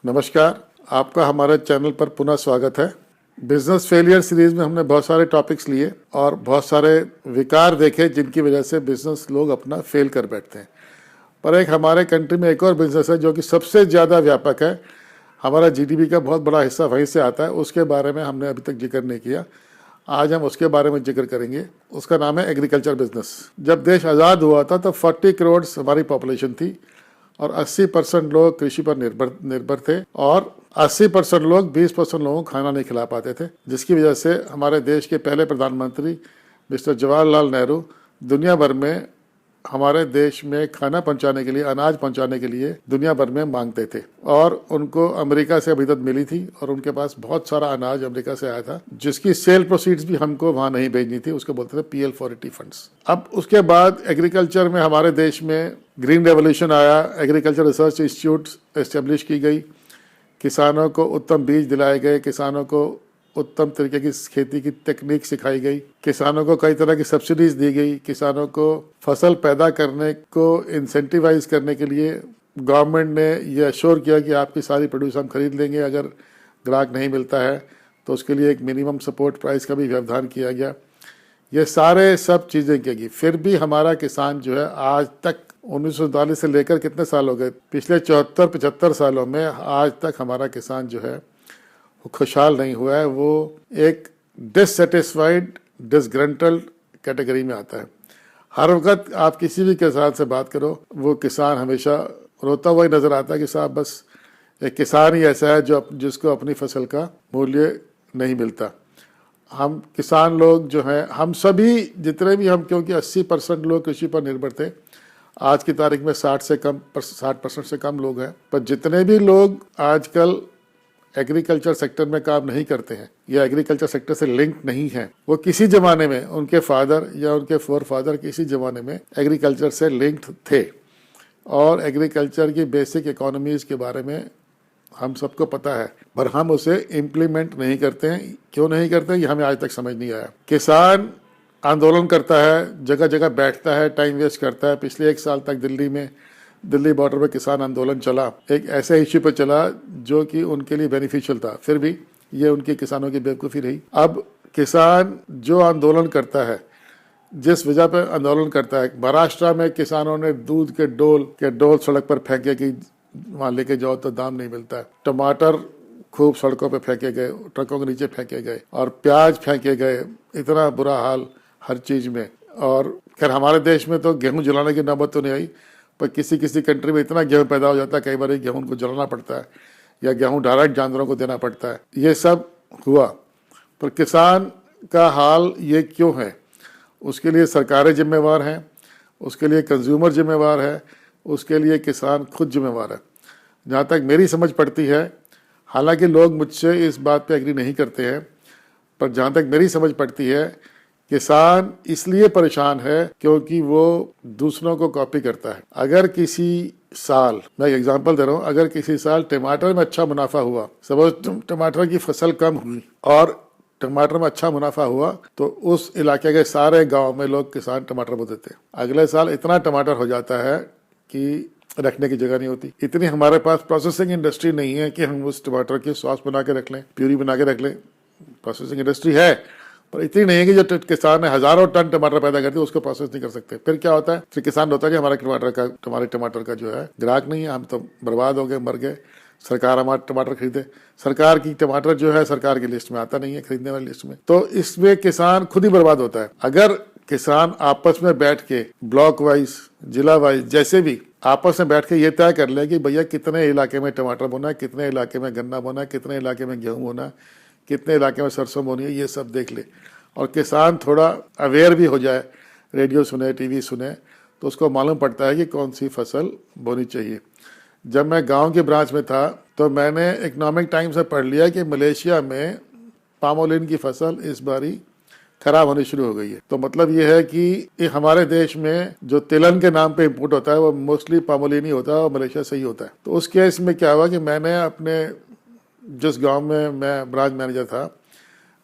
नमस्कार, आपका हमारे चैनल पर पुनः स्वागत है। बिजनेस फेलियर सीरीज में हमने बहुत सारे टॉपिक्स लिए और बहुत सारे विकार देखे जिनकी वजह से बिजनेस लोग अपना फेल कर बैठते हैं। पर एक हमारे कंट्री में एक और बिजनेस है जो कि सबसे ज़्यादा व्यापक है, हमारा जीडीपी का बहुत बड़ा हिस्सा वहीं से आता है। उसके बारे में हमने अभी तक जिक्र नहीं किया, आज हम उसके बारे में जिक्र करेंगे। उसका नाम है एग्रीकल्चर बिजनेस। जब देश आज़ाद हुआ था तब 40 करोड़ हमारी पॉपुलेशन थी और 80% लोग कृषि पर निर्भर थे और 80% लोग 20% लोगों को खाना नहीं खिला पाते थे, जिसकी वजह से हमारे देश के पहले प्रधानमंत्री मिस्टर जवाहरलाल नेहरू दुनिया भर में हमारे देश में खाना पहुंचाने के लिए, अनाज पहुंचाने के लिए दुनिया भर में मांगते थे। और उनको अमेरिका से मदद मिली थी और उनके पास बहुत सारा अनाज अमेरिका से आया था, जिसकी सेल प्रोसीड्स भी हमको वहां नहीं भेजनी थी। उसको बोलते थे PL480 फंड्स। अब उसके बाद एग्रीकल्चर में हमारे देश में ग्रीन रेवोल्यूशन आया, एग्रीकल्चर रिसर्च इंस्टीट्यूट एस्टेब्लिश की गई, किसानों को उत्तम बीज दिलाए गए, किसानों को उत्तम तरीके की खेती की टेक्निक सिखाई गई, किसानों को कई तरह की सब्सिडीज दी गई, किसानों को फसल पैदा करने को इंसेंटिवाइज करने के लिए गवर्नमेंट ने यह अश्योर किया कि आपकी सारी प्रोड्यूस हम खरीद लेंगे, अगर ग्राहक नहीं मिलता है तो उसके लिए एक मिनिमम सपोर्ट प्राइस का भी व्यवधान किया गया। ये सारे सब चीज़ें की गई, फिर भी हमारा किसान जो है आज तक 1947 से लेकर कितने साल हो गए, पिछले 74-75 सालों में आज तक हमारा किसान जो है खुशहाल नहीं हुआ है। वो एक डिससेटिस्फाइड, डिसग्रंटल्ड कैटेगरी में आता है। हर वक्त आप किसी भी किसान से बात करो, वो किसान हमेशा रोता हुआ ही नजर आता है कि साहब बस एक किसान ही ऐसा है जिसको अपनी फसल का मूल्य नहीं मिलता। हम किसान लोग जो हैं, हम सभी जितने भी हम, क्योंकि 80% लोग कृषि पर निर्भर थे, आज की तारीख में 60% से कम लोग हैं। पर जितने भी लोग आजकल एग्रीकल्चर सेक्टर में काम नहीं करते हैं या एग्रीकल्चर सेक्टर से लिंक नहीं है, वो किसी जमाने में उनके फादर या उनके फोर फादर किसी जमाने में एग्रीकल्चर से लिंक्ड थे और एग्रीकल्चर की बेसिक इकोनॉमीज के बारे में हम सबको पता है, पर हम उसे इम्प्लीमेंट नहीं करते हैं। क्यों नहीं करते हैं, ये हमें आज तक समझ नहीं आया। किसान आंदोलन करता है, जगह जगह बैठता है, टाइम वेस्ट करता है। पिछले 1 साल तक दिल्ली बॉर्डर पे किसान आंदोलन चला, एक ऐसे इश्यू पे चला जो कि उनके लिए बेनिफिशियल था, फिर भी ये उनके किसानों की बेवकूफ़ी रही। अब किसान जो आंदोलन करता है, जिस वजह पे आंदोलन करता है, महाराष्ट्र में किसानों ने दूध के डोल सड़क पर फेंके कि वहाँ लेके जाओ तो दाम नहीं मिलता है। टमाटर खूब सड़कों पे फेंके गए, ट्रकों के नीचे फेंके गए और प्याज फेंके गए। इतना बुरा हाल हर चीज़ में। और खैर हमारे देश में तो गेहूँ जलाने की नौबत तो नहीं आई, पर किसी कंट्री में इतना गेहूँ पैदा हो जाता है, कई बार गेहूँ को जलाना पड़ता है या गेहूँ डायरेक्ट जानवरों को देना पड़ता है। ये सब हुआ, पर किसान का हाल ये क्यों है? उसके लिए सरकारें जिम्मेवार हैं, उसके लिए कंज्यूमर जिम्मेवार है, उसके लिए किसान खुद जिम्मेवार है। जहाँ तक मेरी समझ पड़ती है, हालांकि लोग मुझसे इस बात पे एग्री नहीं करते हैं, पर जहाँ तक मेरी समझ पड़ती है, किसान इसलिए परेशान है क्योंकि वो दूसरों को कॉपी करता है। अगर किसी साल, मैं एक एग्जांपल दे रहा हूँ, अगर किसी साल टमाटर में अच्छा मुनाफा हुआ, सपोज टमाटर की फसल कम हुई और टमाटर में अच्छा मुनाफा हुआ, तो उस इलाके के सारे गांव में लोग किसान टमाटर बो देते। अगले साल इतना टमाटर हो जाता है कि रखने की जगह नहीं होती। इतनी हमारे पास प्रोसेसिंग इंडस्ट्री नहीं है कि हम उस टमाटर की सॉस बना के रख लें, प्यूरी बना के रख लें। प्रोसेसिंग इंडस्ट्री है, पर इतनी नहीं है कि जो किसान ने हजारों टन टमाटर पैदा करते उसको प्रोसेस नहीं कर सकते। फिर क्या होता है, फिर किसान होता है कि हमारे टमाटर का जो है ग्राहक नहीं है, हम तो बर्बाद हो गए, मर गए। सरकार हमारा टमाटर खरीदे, सरकार की टमाटर जो है सरकार की लिस्ट में आता नहीं है, खरीदने वाली लिस्ट में, तो इसमें किसान खुद ही बर्बाद होता है। अगर किसान आपस में बैठ के ब्लॉक वाइज, जिला वाइज, जैसे भी आपस में बैठ के ये तय कर ले कि भैया कितने इलाके में टमाटर बोना है, कितने इलाके में गन्ना बोना है, कितने इलाके में गेहूं बोना है, कितने इलाके में सरसों बोनी है, ये सब देख ले और किसान थोड़ा अवेयर भी हो जाए, रेडियो सुने, टीवी सुने, तो उसको मालूम पड़ता है कि कौन सी फसल बोनी चाहिए। जब मैं गांव के ब्रांच में था तो मैंने इकोनॉमिक टाइम्स से पढ़ लिया कि मलेशिया में पामोलिन की फसल इस बारी खराब होनी शुरू हो गई है। तो मतलब ये है कि हमारे देश में जो तिलन के नाम पे इंपोर्ट होता है वो मोस्टली पामोलिन ही होता है और मलेशिया से ही होता है। तो उस केस में क्या हुआ कि मैंने अपने जिस गांव में मैं ब्रांच मैनेजर था,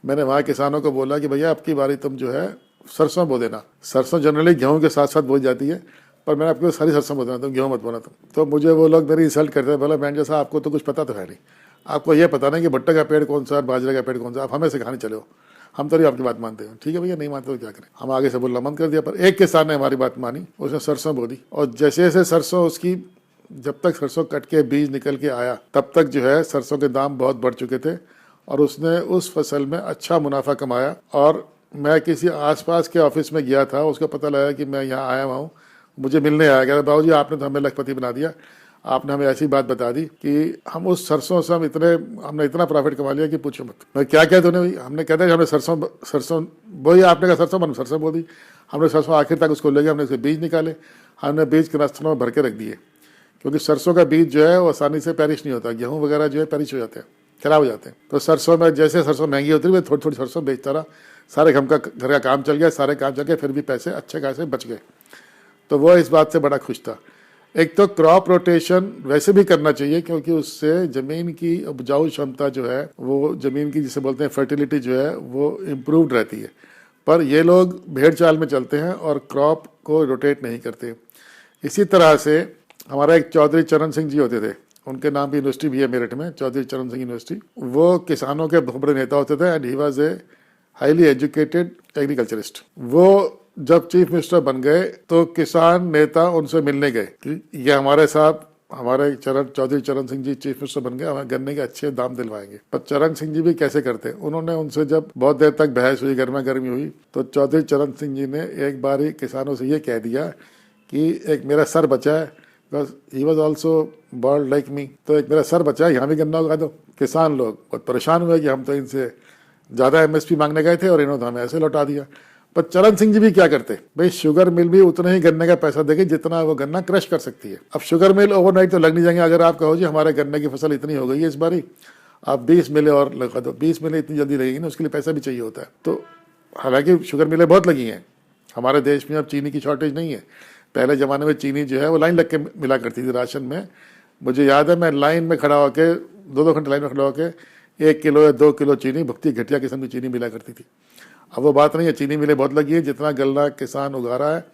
मैंने वहाँ किसानों को बोला कि भैया आपकी बारी तुम जो है सरसों बो देना। सरसों जनरली गेहूं के साथ साथ बोई जाती है, पर मैंने आपको सारी सरसों बताना, तुम गेहूँ मत बोना तुम। तो मुझे वो लोग मेरी इंसल्ट करते हैं, बोला मैंने जैसा आपको तो कुछ पता तो है नहीं, आपको ये पता नहीं कि भुट्टे का पेड़ कौन सा है, बाजरे का पेड़ कौन सा, आप हमें सिखाने चले हो, हम तो नहीं आपकी बात मानते हैं। ठीक है भैया, नहीं मानते तो क्या करें, हम आगे से बोलना बंद कर दिया। पर एक किसान ने हमारी बात मानी, उसने सरसों बो दी, और जैसे जैसे सरसों उसकी, जब तक सरसों कट के बीज निकल के आया तब तक जो है सरसों के दाम बहुत बढ़ चुके थे, और उसने उस फसल में अच्छा मुनाफा कमाया। और मैं किसी आसपास के ऑफिस में गया था, उसको पता लगा कि मैं यहाँ आया हुआ हूँ, मुझे मिलने आया, कहता बाबू जी आपने तो हमें लखपति बना दिया, आपने हमें ऐसी बात बता दी कि हम उस सरसों से हमने इतना प्रॉफिट कमा लिया कि पूछो मत। मैं क्या क्या तूने, हमने कहते हैं हमने सरसों बोई, आपने कहा सरसों बन, सरसों बो दी, हमने सरसों आखिर तक उसको ले गया, हमने उसके बीज निकाले, हमने बीज कनास्तरों में भर के रख दिए, क्योंकि सरसों का बीज जो है वो आसानी से पेरिश नहीं होता, गेहूँ वगैरह जो है पेरिश हो जाते हैं, खराब हो जाते हैं। तो सरसों में जैसे सरसों महंगी होती है, थोड़ी थोड़ी सरसों बेचता रहा, सारे घर का काम चल गया, सारे काम चल गए, फिर भी पैसे अच्छे खासे बच गए। तो वो इस बात से बड़ा खुश था। एक तो क्रॉप रोटेशन वैसे भी करना चाहिए, क्योंकि उससे ज़मीन की उपजाऊ क्षमता जो है, वो ज़मीन की जिसे बोलते हैं फर्टिलिटी जो है, वो इम्प्रूव्ड रहती है। पर ये लोग भेड़ चाल में चलते हैं और क्रॉप को रोटेट नहीं करते। इसी तरह से हमारा एक चौधरी चरण सिंह जी होते थे, उनके नाम की यूनिवर्सिटी भी है मेरठ में, चौधरी चरण सिंह यूनिवर्सिटी। वो किसानों के बहुत बड़े नेता होते थे, and he was a highly educated agriculturist. वो जब चीफ मिनिस्टर बन गए तो किसान नेता उनसे मिलने गए कि ये हमारे साहब, हमारे चौधरी चरण सिंह जी चीफ मिनिस्टर बन गए, हमें गन्ने के अच्छे दाम दिलवाएंगे। पर चरण सिंह जी भी कैसे करते, उन्होंने उनसे जब बहुत देर तक बहस हुई, गर्मा गर्मी हुई, तो चौधरी चरण सिंह जी ने एक बार ही किसानों से ये कह दिया कि एक मेरा सर बचा है, because he was also bird like me, तो एक मेरा सर बचा है, यहाँ भी गन्ना उगा दो। किसान लोग बहुत परेशान हुए कि हम तो इनसे ज़्यादा MSP मांगने गए थे और इन्होंने हमें ऐसे लौटा दिया। पर चरण सिंह जी भी क्या करते, भाई शुगर मिल भी उतना ही गन्ने का पैसा देगी जितना वो गन्ना क्रश कर सकती है। अब शुगर मिल ओवरनाइट तो लग नहीं जाएंगे, अगर आप कहो जी हमारे गन्ने की फसल इतनी हो गई है इस बारी, आप 20 मिले और लगा दो, 20 मिले इतनी जल्दी लगेगी ना, उसके लिए पैसा भी चाहिए होता है। तो हालांकि शुगर मिलें बहुत लगी हैं हमारे देश में, अब चीनी की शॉर्टेज नहीं है। पहले ज़माने में चीनी जो है वो लाइन लग के मिला करती थी राशन में, मुझे याद है मैं लाइन में खड़ा होकर 2-2 घंटे लाइन में खड़ा होकर 1 किलो या 2 किलो चीनी, भुगती घटिया किस्म की चीनी मिला करती थी। अब वो बात नहीं है, चीनी मिलें बहुत लगी है, जितना गन्ना किसान उगा रहा है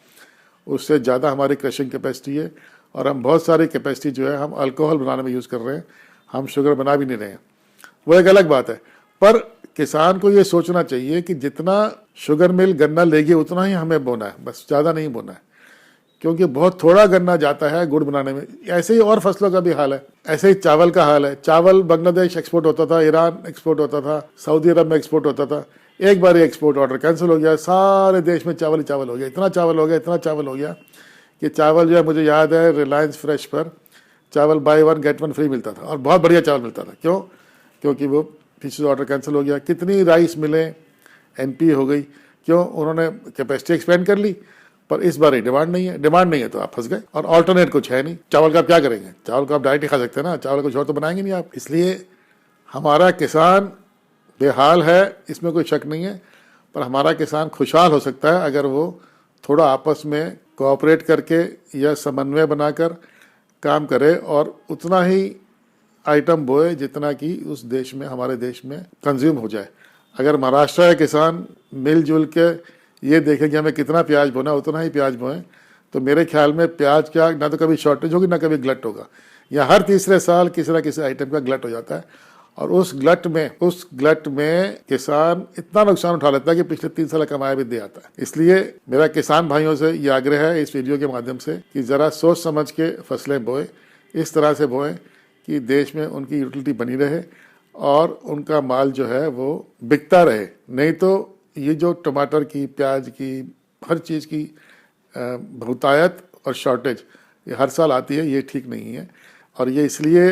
उससे ज़्यादा हमारी क्रशिंग कैपेसिटी है, और हम बहुत सारी कैपेसिटी जो है हम अल्कोहल बनाने में यूज़ कर रहे हैं, हम शुगर बना भी नहीं रहे हैं, वो एक अलग बात है। पर किसान को ये सोचना चाहिए कि जितना शुगर मिल गन्ना लेगी उतना ही हमें बोना है, बस ज़्यादा नहीं बोना है, क्योंकि बहुत थोड़ा गन्ना जाता है गुड़ बनाने में। ऐसे ही और फसलों का भी हाल है, ऐसे ही चावल का हाल है। चावल बांग्लादेश एक्सपोर्ट होता था, ईरान एक्सपोर्ट होता था, सऊदी अरब में एक्सपोर्ट होता था, एक बार एक्सपोर्ट ऑर्डर कैंसिल हो गया, सारे देश में चावल ही चावल हो गया, इतना चावल हो गया कि चावल जो है, मुझे याद है रिलायंस फ्रेश पर चावल बाय 1 गेट 1 फ्री मिलता था, और बहुत बढ़िया चावल मिलता था। क्यों? क्योंकि वो पीछे ऑर्डर कैंसिल हो गया। कितनी राइस मिलें NP हो गई, क्यों? उन्होंने कैपेसिटी एक्सपेंड कर ली, पर इस बार ही डिमांड नहीं है तो आप फंस गए, और ऑल्टरनेट कुछ है नहीं। चावल का आप क्या करेंगे? चावल को आप डायरेक्ट ही खा सकते हैं ना, चावल कुछ और तो बनाएंगे नहीं आप। इसलिए हमारा किसान बेहाल है, इसमें कोई शक नहीं है, पर हमारा किसान खुशहाल हो सकता है अगर वो थोड़ा आपस में कोऑपरेट करके या समन्वय बनाकर काम करे, और उतना ही आइटम बोए जितना कि उस देश में, हमारे देश में कंज्यूम हो जाए। अगर महाराष्ट्र के किसान मिलजुल के ये देखें कि हमें कितना प्याज बोना, उतना ही प्याज बोएं, तो मेरे ख्याल में प्याज का ना तो कभी शॉर्टेज होगी ना कभी ग्लट होगा। या हर तीसरे साल किसी ना किसी आइटम का ग्लट हो जाता है, और उस ग्लट में किसान इतना नुकसान उठा लेता है कि पिछले 3 साल कमाया भी दे आता है। इसलिए मेरा किसान भाइयों से ये आग्रह है इस वीडियो के माध्यम से कि ज़रा सोच समझ के फसलें बोएं, इस तरह से बोएं कि देश में उनकी यूटिलिटी बनी रहे और उनका माल जो है वो बिकता रहे। नहीं तो ये जो टमाटर की, प्याज की, हर चीज़ की बहुतायत और शॉर्टेज ये हर साल आती है, ये ठीक नहीं है। और ये इसलिए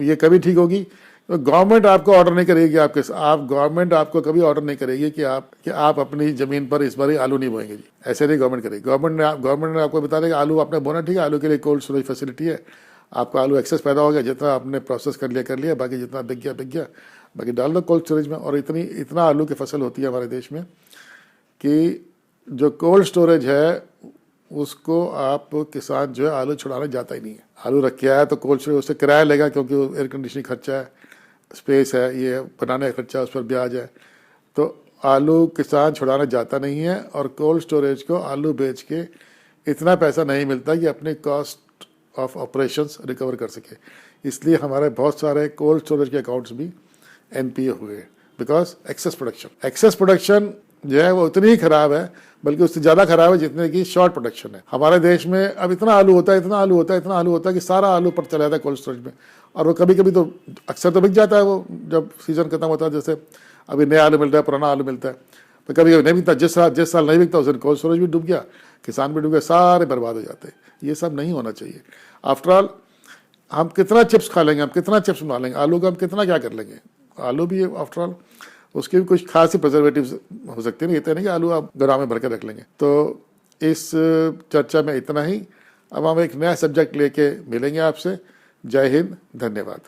ये कभी ठीक होगी तो गवर्नमेंट आपको ऑर्डर नहीं करेगी, गवर्नमेंट आपको कभी ऑर्डर नहीं करेगी कि आप अपनी ज़मीन पर इस बार आलू नहीं बोएंगे जी, ऐसे नहीं गवर्नमेंट करेगी। गवर्नमेंट ने आपको बता देगा आलू आपने बोना, ठीक है, आलू के लिए कोल्ड स्टोरेज फैसिलिटी है, आपको आलू एक्सेस पैदा हो गया, जितना आपने प्रोसेस कर लिया, बाकी जितना बिक गया, बाकी डाल दो कोल्ड स्टोरेज में। और इतना आलू की फसल होती है हमारे देश में कि जो कोल्ड स्टोरेज है उसको आप किसान जो है आलू छुड़ाने जाता ही नहीं है। आलू रख के आया तो कोल्ड स्टोरेज उससे किराया लेगा, क्योंकि एयर कंडीशनिंग खर्चा है, स्पेस है, ये बनाने का खर्चा, उस पर ब्याज है। तो आलू किसान छुड़ाने जाता नहीं है, और कोल्ड स्टोरेज को आलू बेच के इतना पैसा नहीं मिलता कि अपनी कॉस्ट ऑफ ऑपरेशंस रिकवर कर सके। इसलिए हमारे बहुत सारे कोल्ड स्टोरेज के अकाउंट्स भी एनपीए हुए, बिकॉज एक्सेस प्रोडक्शन जो है वो उतनी ही खराब है, बल्कि उससे ज़्यादा खराब है जितने की शॉर्ट प्रोडक्शन है। हमारे देश में अब इतना आलू होता है कि सारा आलू पर चला जाता है कोल्ड स्टोरेज में, और वो कभी कभी तो अक्सर तो बिक जाता है वो जब सीज़न खत्म होता है। जैसे अभी नया आलू मिलता है, पुराना आलू मिलता है, तो कभी कभी नहीं बिकता। जिस साल नहीं बिकता उस दिन कोल्ड स्टोरेज भी डूब गया, किसान भी डूब गया, सारे बर्बाद हो जाते हैं। ये सब नहीं होना चाहिए। आफ्टर ऑल हम कितना चिप्स खा लेंगे, हम कितना चिप्स बना लेंगे, आलू का हम कितना क्या कर लेंगे। आलू भी आफ्टर ऑल उसके भी कुछ खास ही प्रिजर्वेटिव्स हो सकते हैं, ये नहीं कि आलू आप गोदाम में भर के रख लेंगे। तो इस चर्चा में इतना ही। अब हम एक नया सब्जेक्ट लेके मिलेंगे आपसे। जय हिंद, धन्यवाद।